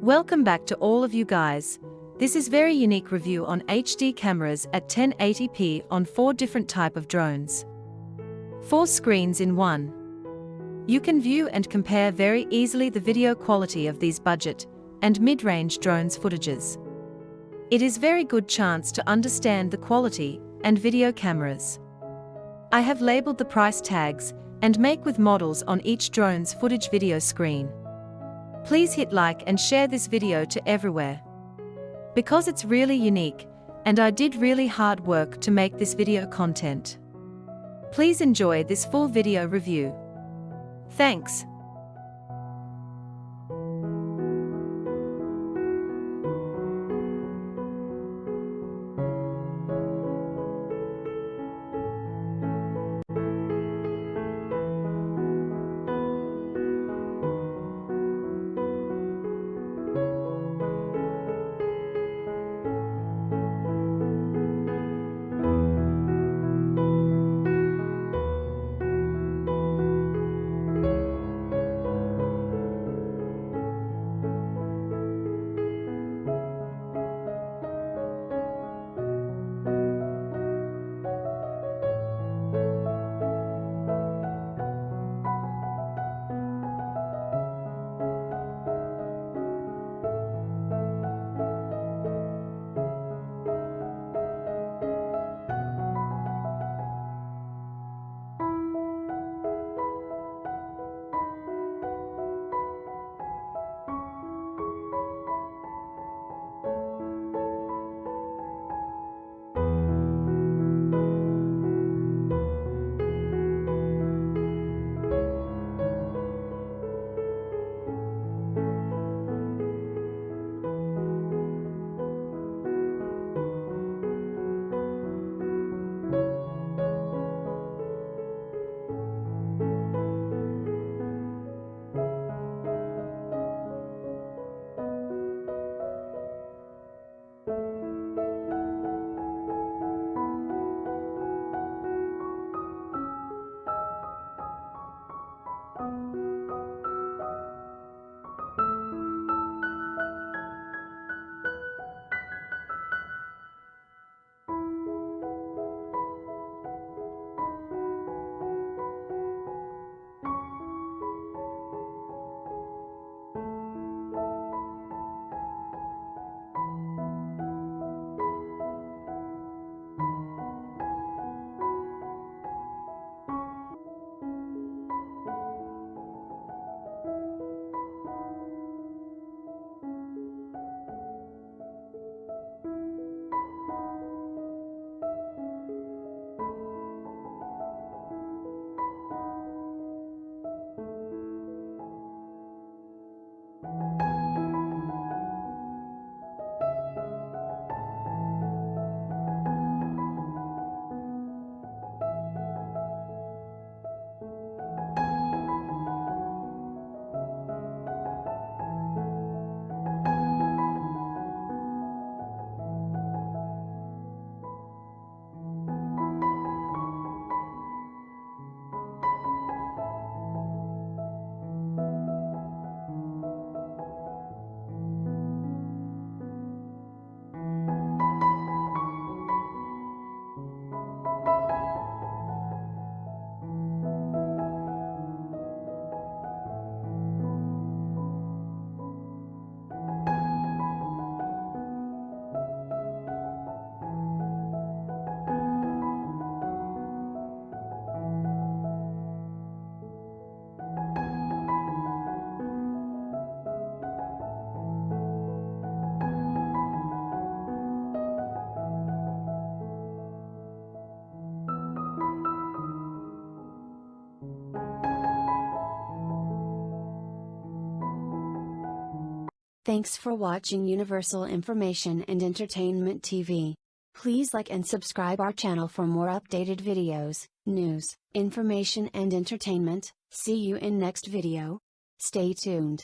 Welcome back to all of you guys. This is very unique review on HD cameras at 1080p on 4 different type of drones. 4 screens in one. You can view and compare very easily the video quality of these budget and mid-range drones footages. It is very good chance to understand the quality and video cameras. I have labeled the price tags and make with models on each drone's footage video screen. Please hit like and share this video to everywhere. Because it's really unique, and I did really hard work to make this video content. Please enjoy this full video review. Thanks. Thanks for watching Universal Information and Entertainment TV. Please like and subscribe our channel for more updated videos, news, information and entertainment. See you in next video. Stay tuned.